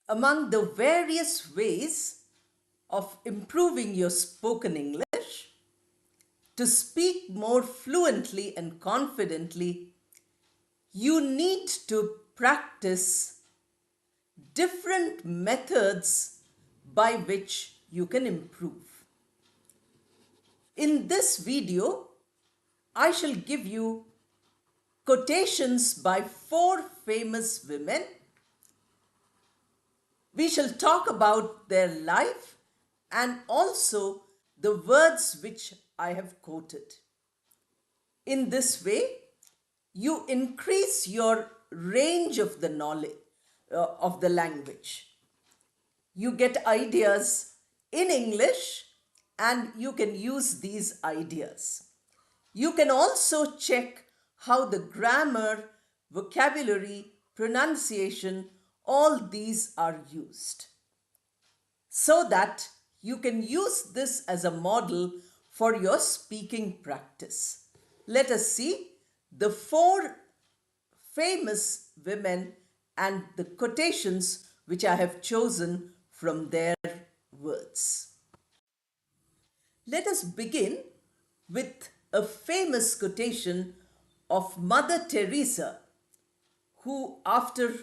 Among the various ways of improving your spoken English, to speak more fluently and confidently, you need to practice different methods by which you can improve. In this video, I shall give you quotations by 4 famous women. We shall talk about their life and also the words which I have quoted. In this way, you increase your range of the knowledge of the language. You get ideas in English and you can use these ideas. You can also check how the grammar, vocabulary, pronunciation, all these are used, so that you can use this as a model for your speaking practice. Let us see the 4 famous women and the quotations which I have chosen from their words. Let us begin with a famous quotation of Mother Teresa, who, after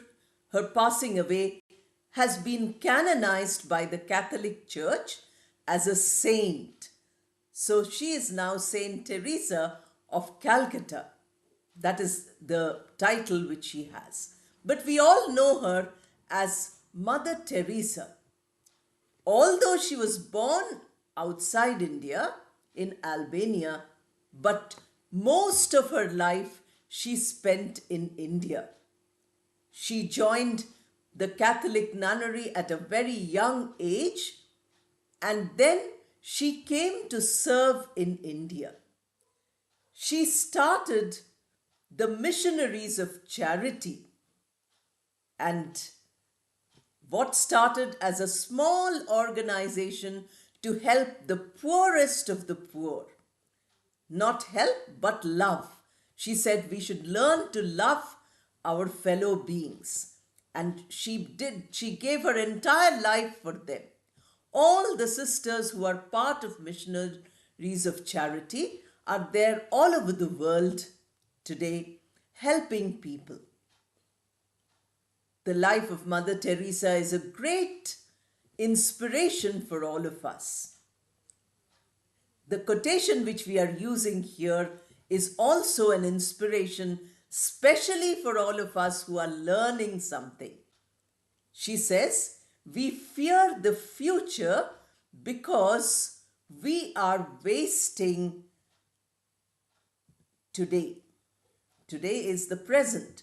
her passing away, has been canonized by the Catholic Church as a saint. So she is now Saint Teresa of Calcutta. That is the title which she has. But we all know her as Mother Teresa. Although she was born outside India, in Albania, but most of her life she spent in India. She joined the Catholic nunnery at a very young age, and then she came to serve in India. She started the Missionaries of Charity, and what started as a small organization to help the poorest of the poor. Not help, but love. She said we should learn to love our fellow beings. And she did. She gave her entire life for them. All the sisters who are part of Missionaries of Charity are there all over the world today, helping people. The life of Mother Teresa is a great inspiration for all of us. The quotation which we are using here is also an inspiration, especially for all of us who are learning something. She says, "We fear the future because we are wasting today." Today is the present.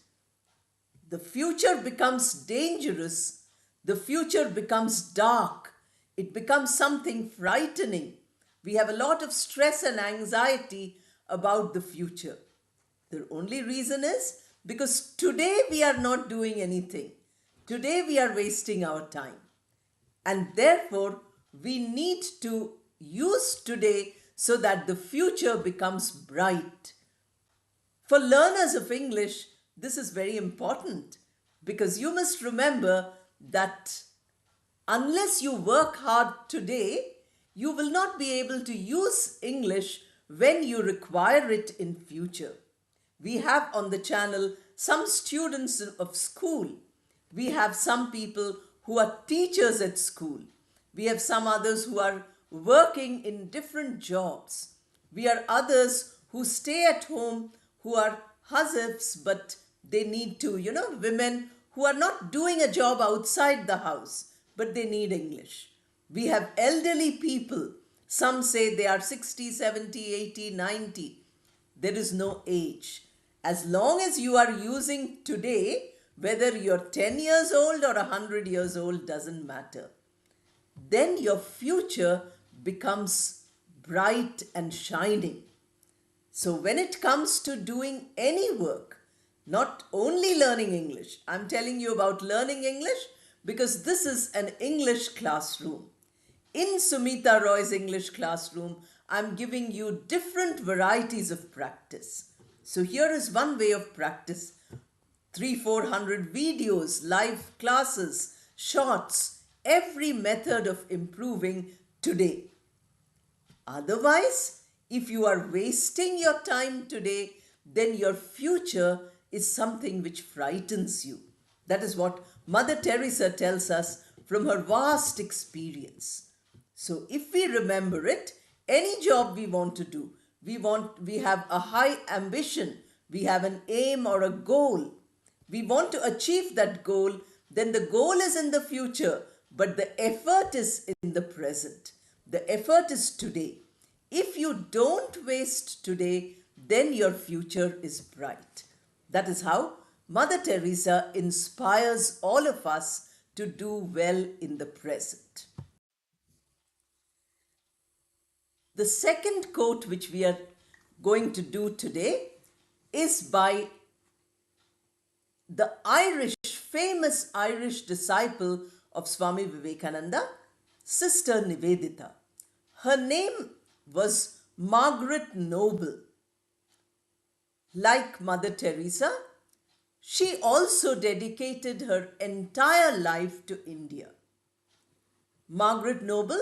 The future becomes dangerous. The future becomes dark. It becomes something frightening. We have a lot of stress and anxiety about the future. The only reason is because today we are not doing anything. Today we are wasting our time. And therefore, we need to use today so that the future becomes bright. For learners of English, this is very important, because you must remember that unless you work hard today, you will not be able to use English when you require it in future. We have on the channel some students of school. We have some people who are teachers at school. We have some others who are working in different jobs. We are others who stay at home, who are husbands, but they need to, women who are not doing a job outside the house, but they need English. We have elderly people. Some say they are 60, 70, 80, 90. There is no age. As long as you are using today, whether you're 10 years old or 100 years old, doesn't matter. Then your future becomes bright and shining. So when it comes to doing any work, not only learning English, I'm telling you about learning English because this is an English classroom. In Sumita Roy's English classroom, I'm giving you different varieties of practice. So here is one way of practice. 300-400 videos, live classes shorts, every method of improving today. Otherwise, if you are wasting your time today, then your future is something which frightens you. That is what Mother Teresa tells us from her vast experience. So if we remember it, any job we want to do, we have a high ambition, we have an aim or a goal. We want to achieve that goal, then the goal is in the future, but the effort is in the present. The effort is today. If you don't waste today, then your future is bright. That is how Mother Teresa inspires all of us to do well in the present. The second quote which we are going to do today is by the famous Irish disciple of Swami Vivekananda, Sister Nivedita. Her name was Margaret Noble. Like Mother Teresa, she also dedicated her entire life to India. Margaret Noble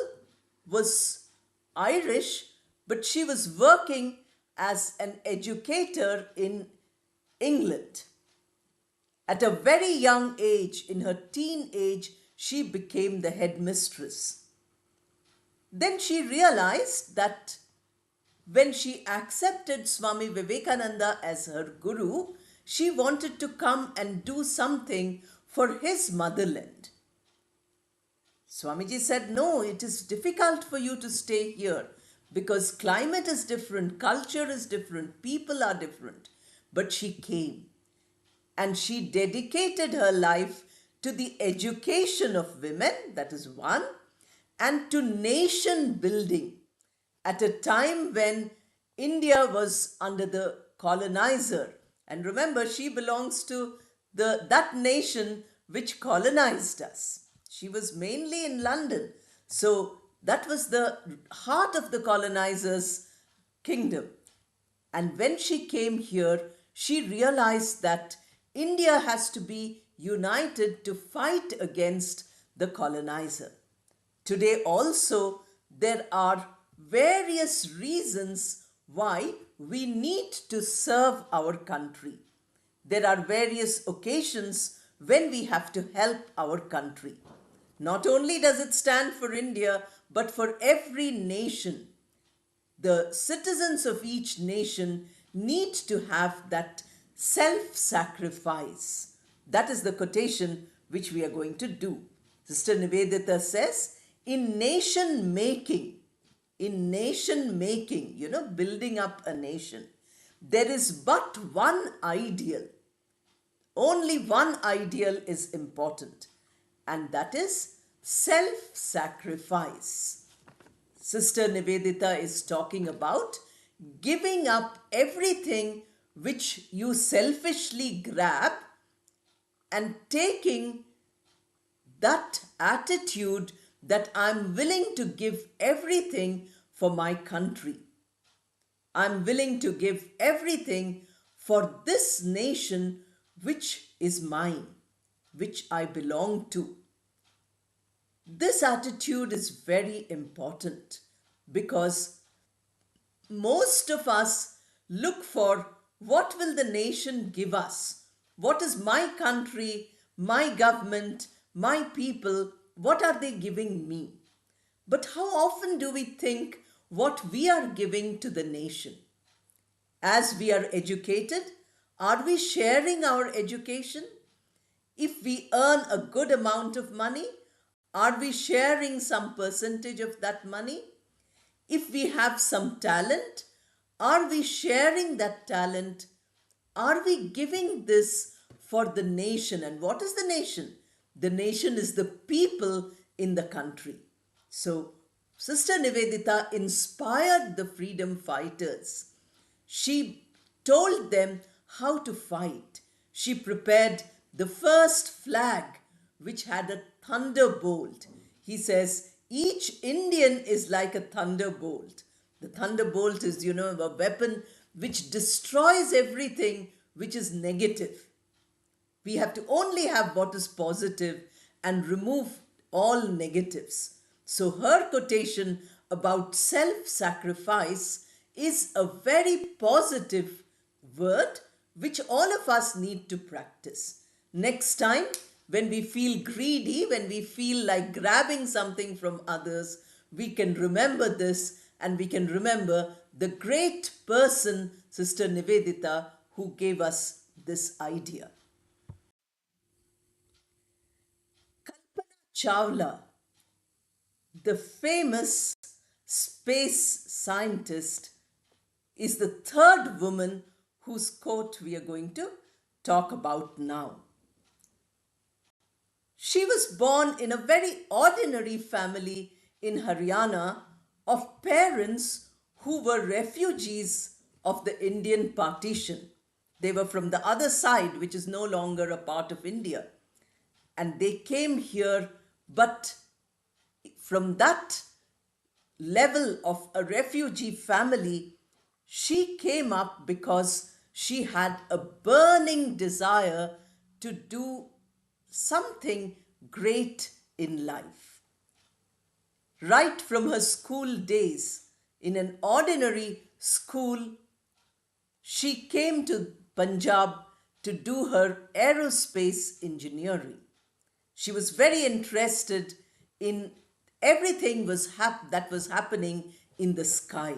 was Irish, but she was working as an educator in England. At a very young age, in her teen age, she became the headmistress. Then she realized that when she accepted Swami Vivekananda as her guru, she wanted to come and do something for his motherland. Swamiji said, no, it is difficult for you to stay here because climate is different, culture is different, people are different. But she came and she dedicated her life to the education of women, that is one, and to nation building at a time when India was under the colonizer. And remember, she belongs to that nation which colonized us. She was mainly in London. So that was the heart of the colonizer's kingdom. And when she came here, she realized that India has to be united to fight against the colonizer. Today also, there are various reasons why we need to serve our country. There are various occasions when we have to help our country. Not only does it stand for India, but for every nation. The citizens of each nation need to have that self-sacrifice. That is the quotation which we are going to do. Sister Nivedita says, in nation making, building up a nation, there is but one ideal. Only one ideal is important, and that is self-sacrifice. Sister Nivedita is talking about giving up everything which you selfishly grab and taking that attitude that I'm willing to give everything for my country. I'm willing to give everything for this nation which is mine, which I belong to. This attitude is very important because most of us look for what will the nation give us? What is my country, my government, my people, what are they giving me? But how often do we think what we are giving to the nation? As we are educated, are we sharing our education? If we earn a good amount of money, are we sharing some percentage of that money? If we have some talent, are we sharing that talent? Are we giving this for the nation? And what is the nation? The nation is the people in the country. So, Sister Nivedita inspired the freedom fighters. She told them how to fight. She prepared the first flag which had a thunderbolt. He says, each Indian is like a thunderbolt. The thunderbolt is, a weapon which destroys everything which is negative. We have to only have what is positive, and remove all negatives. So her quotation about self-sacrifice is a very positive word which all of us need to practice. Next time, when we feel greedy, when we feel like grabbing something from others, we can remember this, and we can remember the great person, Sister Nivedita, who gave us this idea. Kalpana Chawla, the famous space scientist, is the third woman whose quote we are going to talk about now. She was born in a very ordinary family in Haryana of parents who were refugees of the Indian partition. They were from the other side, which is no longer a part of India. And they came here, but from that level of a refugee family, she came up because she had a burning desire to do something great in life. Right from her school days, in an ordinary school, she came to Punjab to do her aerospace engineering. She was very interested in everything that was happening in the sky.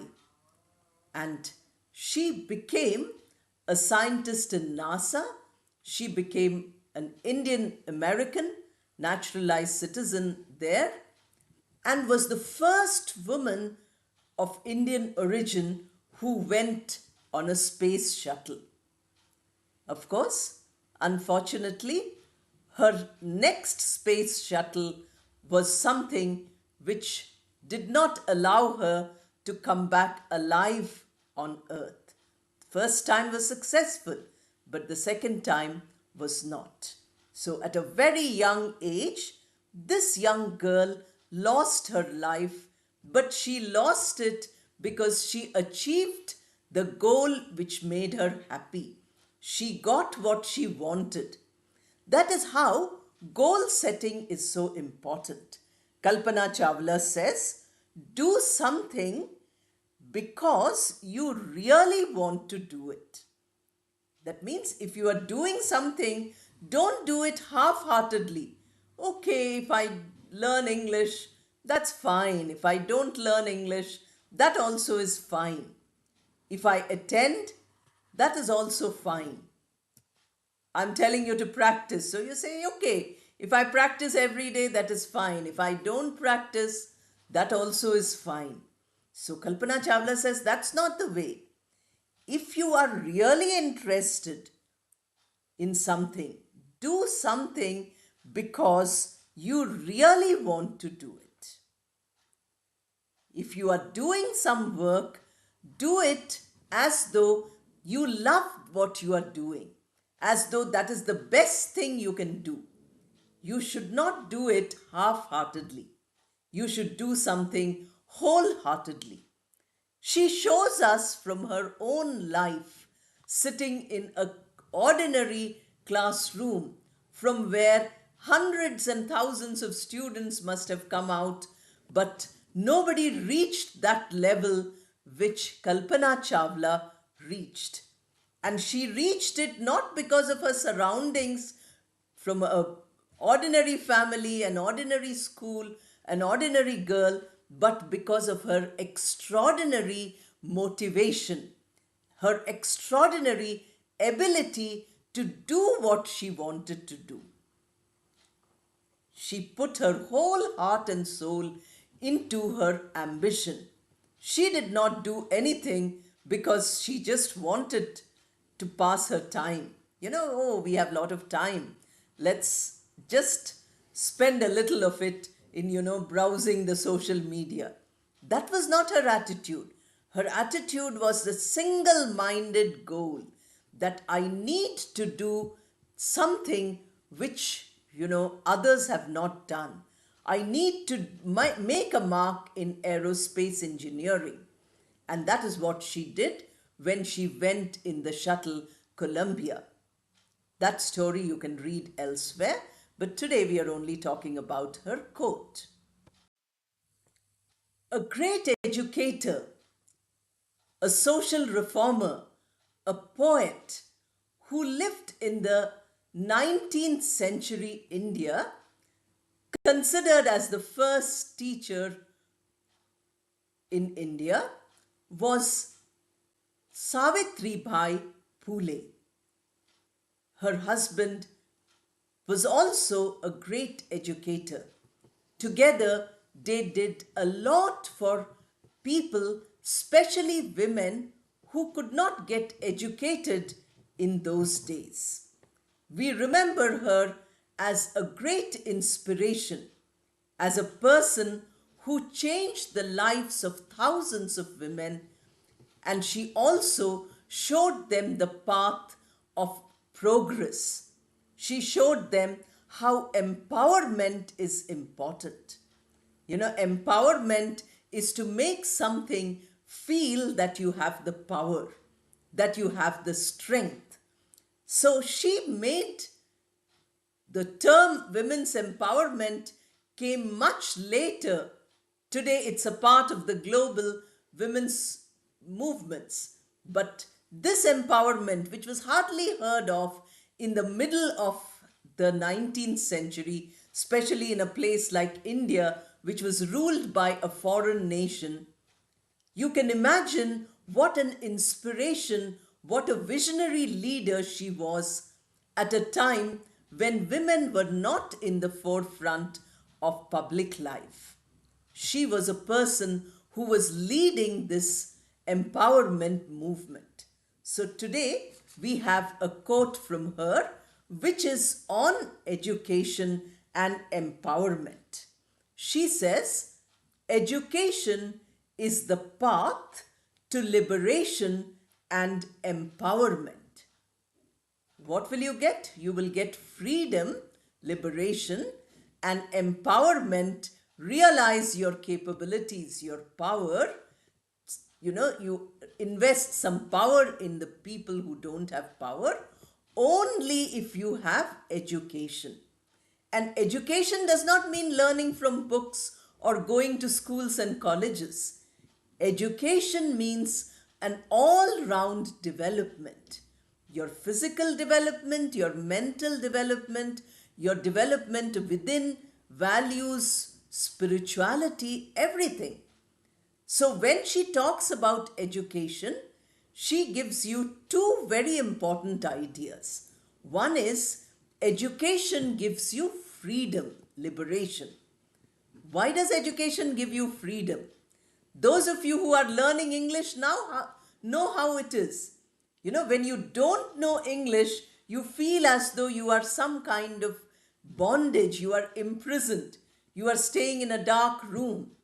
And she became a scientist in NASA. She became an Indian American, naturalized citizen there, and was the first woman of Indian origin who went on a space shuttle. Of course, unfortunately, her next space shuttle was something which did not allow her to come back alive on Earth. The first time was successful, but the second time was not. So at a very young age, this young girl lost her life, but she lost it because she achieved the goal which made her happy. She got what she wanted. That is how goal setting is so important. Kalpana Chawla says, do something because you really want to do it. That means if you are doing something, don't do it half-heartedly. Okay, if I learn English, that's fine. If I don't learn English, that also is fine. If I attend, that is also fine. I'm telling you to practice. So you say, okay, if I practice every day, that is fine. If I don't practice, that also is fine. So Kalpana Chawla says that's not the way. If you are really interested in something, do something because you really want to do it. If you are doing some work, do it as though you love what you are doing, as though that is the best thing you can do. You should not do it half-heartedly. You should do something wholeheartedly. She shows us from her own life, sitting in an ordinary classroom from where hundreds and thousands of students must have come out, but nobody reached that level which Kalpana Chawla reached. And she reached it not because of her surroundings, from an ordinary family, an ordinary school, an ordinary girl, but because of her extraordinary motivation, her extraordinary ability to do what she wanted to do. She put her whole heart and soul into her ambition. She did not do anything because she just wanted to pass her time. Oh, we have a lot of time. Let's just spend a little of it in, browsing the social media. That was not her attitude. Her attitude was the single-minded goal that I need to do something which, others have not done. I need to make a mark in aerospace engineering. And that is what she did when she went in the shuttle Columbia. That story you can read elsewhere, But today we are only talking about her quote. A great educator, a social reformer, a poet who lived in the 19th century India, considered as the first teacher in India, was Savitribai Phule. Her husband was also a great educator. Together, they did a lot for people, especially women who could not get educated in those days. We remember her as a great inspiration, as a person who changed the lives of thousands of women, and she also showed them the path of progress. She showed them how empowerment is important. Empowerment is to make something feel that you have the power, that you have the strength. So she made the term women's empowerment came much later. Today it's a part of the global women's movements. But this empowerment, which was hardly heard of in the middle of the 19th century, especially in a place like India, which was ruled by a foreign nation, you can imagine what an inspiration, what a visionary leader she was at a time when women were not in the forefront of public life. She was a person who was leading this empowerment movement. So today we have a quote from her which is on education and empowerment. She says, "Education is the path to liberation and empowerment." What will you get? You will get freedom, liberation, and empowerment. Realize your capabilities, your power. You invest some power in the people who don't have power only if you have education. And education does not mean learning from books or going to schools and colleges. Education means an all-round development. Your physical development, your mental development, your development within values, spirituality, everything. So when she talks about education, she gives you two very important ideas. One is education gives you freedom, liberation. Why does education give you freedom? Those of you who are learning English now know how it is. When you don't know English, you feel as though you are some kind of bondage, you are imprisoned, you are staying in a dark room.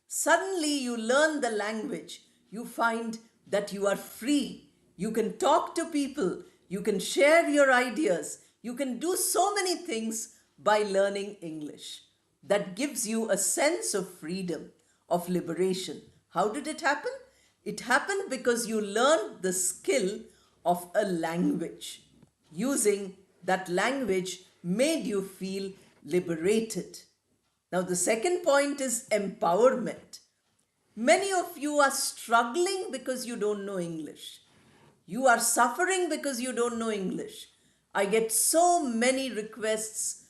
Suddenly you learn the language, you find that you are free. You can talk to people, you can share your ideas, you can do so many things by learning English. That gives you a sense of freedom, of liberation. How did it happen? It happened because you learned the skill of a language. Using that language made you feel liberated. Now, the second point is empowerment. Many of you are struggling because you don't know English. You are suffering because you don't know English. I get so many requests.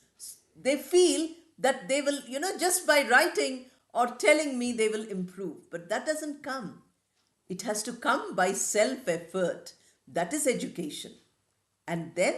They feel that they will, just by writing or telling me they will improve. But that doesn't come. It has to come by self-effort. That is education. And then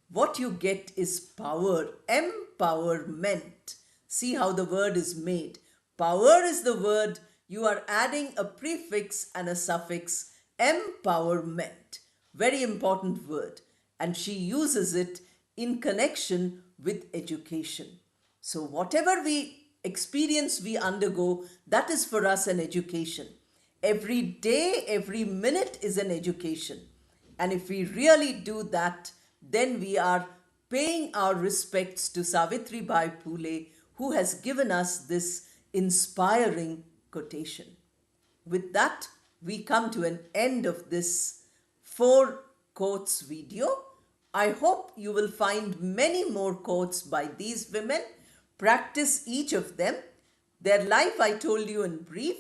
what you get is power, empowerment. See how the word is made. Power is the word. You are adding a prefix and a suffix, empowerment. Very important word. And she uses it in connection with education. So whatever we experience, we undergo, that is for us an education. Every day, every minute is an education. And if we really do that, then we are paying our respects to Savitribai Phule, who has given us this inspiring quotation. With that, we come to an end of this 4 quotes video. I hope you will find many more quotes by these women. Practice each of them. Their life I told you in brief.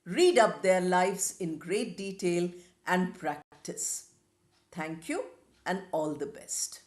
Read up their lives in great detail and practice. Thank you and all the best.